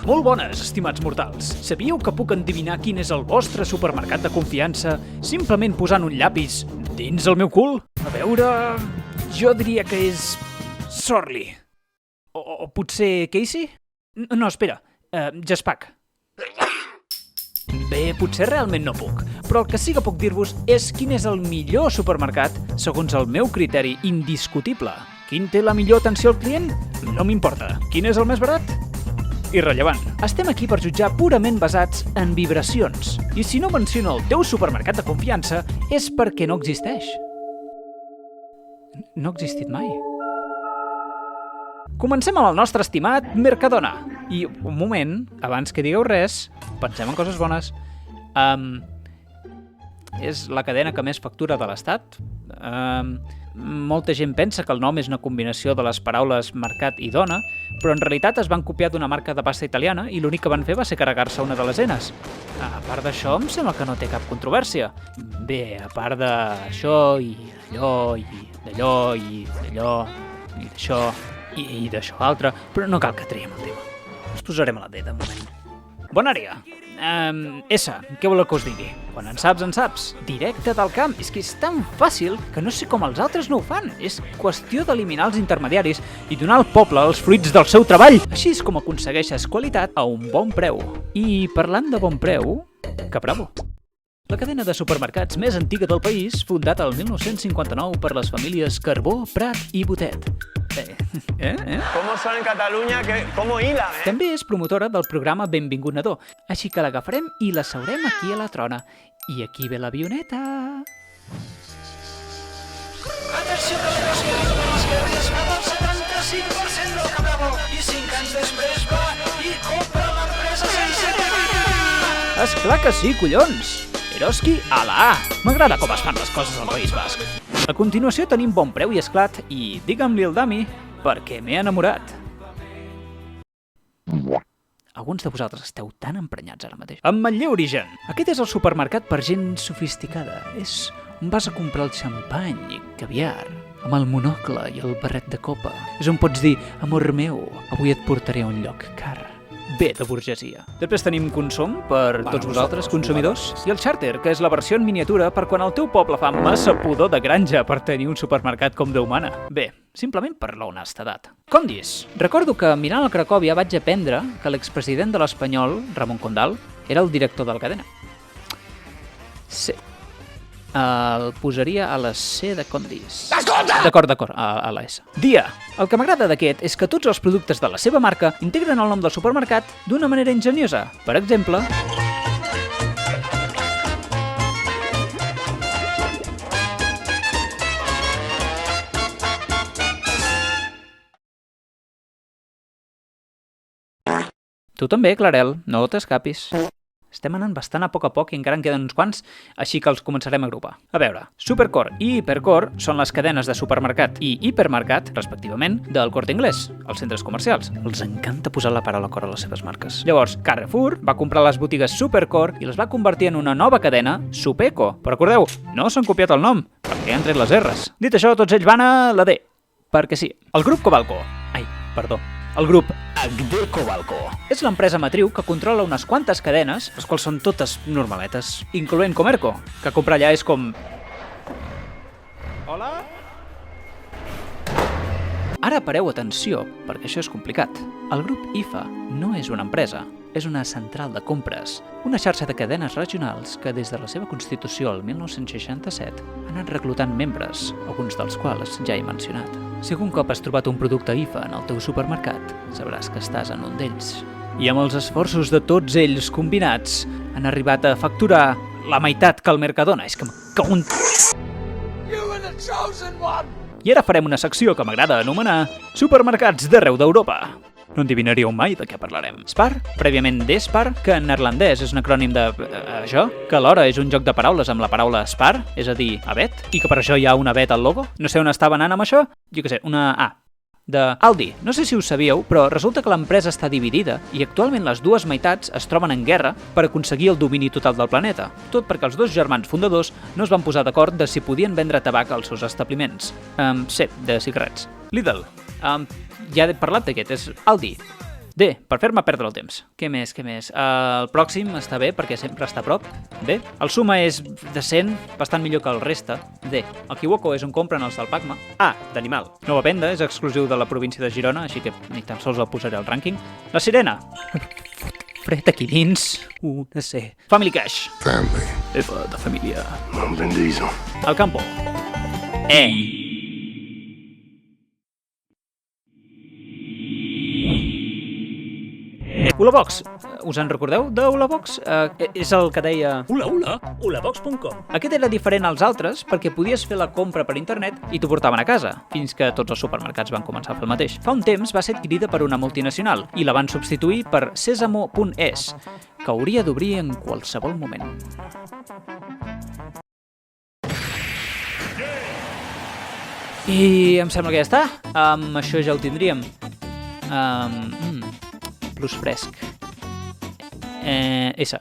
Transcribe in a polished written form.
Molt bones, estimats mortals. Sabíeu que puc endevinar quin és el vostre supermercat de confiança simplement posant un llapis dins el meu cul? A veure... jo diria que és... Sorli. O potser Casey? No, espera. Jaspac. Bé, potser realment no puc, però el que sí que puc dir-vos és quin és el millor supermercat segons el meu criteri indiscutible. Quin té la millor atenció al client? No m'importa. Quin és el més barat? Irrellevant. Estem aquí per jutjar purament basats en vibracions. I si no menciona el teu supermercat de confiança és perquè no existeix. No ha existit mai. Comencem amb el nostre estimat Mercadona. I un moment, abans que digueu res, pensem en coses bones. És la cadena que més factura de l'Estat. Molta gent pensa que el nom és una combinació de les paraules mercat i dona, però en realitat es van copiar d'una marca de pasta italiana i l'únic que van fer va ser carregar-se una de les enes. A part d'això, em sembla que no té cap controvèrsia. Bé, a part d'això i d'allò i d'allò i d'allò i d'això i d'això altre, però no cal que traiem el tema. Ens posarem a la D de moment. Bona àrea. S, què voleu que us digui? Quan en saps, directe del camp. És que és tan fàcil que no sé com els altres no ho fan. És qüestió d'eliminar els intermediaris i donar al poble els fruits del seu treball. Així és com aconsegueixes qualitat a un bon preu. I parlant de bon preu, Capravo. La cadena de supermercats més antiga del país, fundat el 1959 per les famílies Carbó, Prat i Botet. ¿Cómo son en Cataluña? ¿Cómo hilan, També és promotora del programa Benvingut Nadó, així que l'agafarem i la seurem aquí a la trona. I aquí ve l'avioneta. Atenció, treballadors que arriba el 75% del Capravo i 5 anys després va i compra l'empresa sense pagar. Esclar que sí, collons! Eroski a la A. M'agrada com es fan les coses al País Basc. A continuació tenim Bon Preu i Esclat i digue'm-li el Dami perquè m'he enamorat. Alguns de vosaltres esteu tan emprenyats ara mateix. Ametller Origen. Aquest és el supermercat per gent sofisticada. És on vas a comprar el xampany i caviar, amb el monocle i el barret de copa. És on pots dir, amor meu, avui et portaré a un lloc car. Bé de burgesia. Després tenim Consum, per tots vosaltres, consumidors, i el Charter, que és la versió en miniatura per quan el teu poble fa massa pudor de granja per tenir un supermercat com Déu mana. Bé, simplement per l'honestedat. Condis. Recordo que mirant el Cracòvia vaig aprendre que l'expresident de l'Espanyol, Ramon Condal, era el director de la cadena. Sí. El posaria a la C de Condis. D'acord, a la S. Dia. El que m'agrada d'aquest és que tots els productes de la seva marca integren el nom del supermercat d'una manera enginyosa. Per exemple... Tu també, Clarel, no t'escapis. Estem anant bastant a poc i encara en queden uns quants, així que els començarem a agrupar. A veure, Supercore i Hipercore són les cadenes de supermercat i hipermercat, respectivament, del Corte Inglés, els centres comercials. Els encanta posar la paraula cor a les seves marques. Llavors, Carrefour va comprar les botigues Supercore i les va convertir en una nova cadena, Supeco. Però recordeu, no s'han copiat el nom, perquè han tret les R's. Dit això, tots ells van a la D, perquè sí. El grup Cobalco. El grup Agde Cobalco és l'empresa matriu que controla unes quantes cadenes, les quals són totes normaletes, incloent Comerco, que comprar allà és com... Hola? Ara pareu atenció, perquè això és complicat. El grup IFA no és una empresa, és una central de compres, una xarxa de cadenes regionals que des de la seva constitució el 1967 ha anat reclutant membres, alguns dels quals ja he mencionat. Si algun cop has trobat un producte IFA en el teu supermercat, sabràs que estàs en un d'ells. I amb els esforços de tots ells combinats, han arribat a facturar la meitat que el Mercadona. És que m'cago en... I ara farem una secció que m'agrada anomenar Supermercats d'arreu d'Europa. No endevinaríeu mai de què parlarem. Spar, prèviament d'Espar, que en neerlandès és un acrònim de... això, que alhora és un joc de paraules amb la paraula Spar, és a dir, avet, i que per això hi ha una avet al logo. No sé on estava anant amb això, jo què sé, una A. De Aldi. No sé si ho sabíeu, però resulta que l'empresa està dividida i actualment les dues meitats es troben en guerra per aconseguir el domini total del planeta. Tot perquè els dos germans fundadors no es van posar d'acord de si podien vendre tabac als seus establiments. Sí, de cigarrets. Lidl. Ja he parlat d'aquest, és Aldi. D, per fer-me perdre el temps. Què més? El pròxim està bé perquè sempre està a prop. B. El Suma és decent, bastant millor que el resta. D. El Kiwoko és on compren els del Pacma. A, d'animal. Nova Penda és exclusiu de la província de Girona, així que ni tan sols el posaré al rànquing. La Sirena. Fred aquí dins. Una C. Family Cash. Family. F de família. I'm Vin Diesel. El Campo. E. Ulabox. Us en recordeu d'Ulabox? És el que deia... Ulabox.com. Aquest era diferent als altres perquè podies fer la compra per internet i t'ho portaven a casa, fins que tots els supermercats van començar a fer el mateix. Fa un temps va ser adquirida per una multinacional i la van substituir per Sesamo.es, que hauria d'obrir en qualsevol moment. I em sembla que ja està. Amb això ja ho tindríem. Plus fresc. S.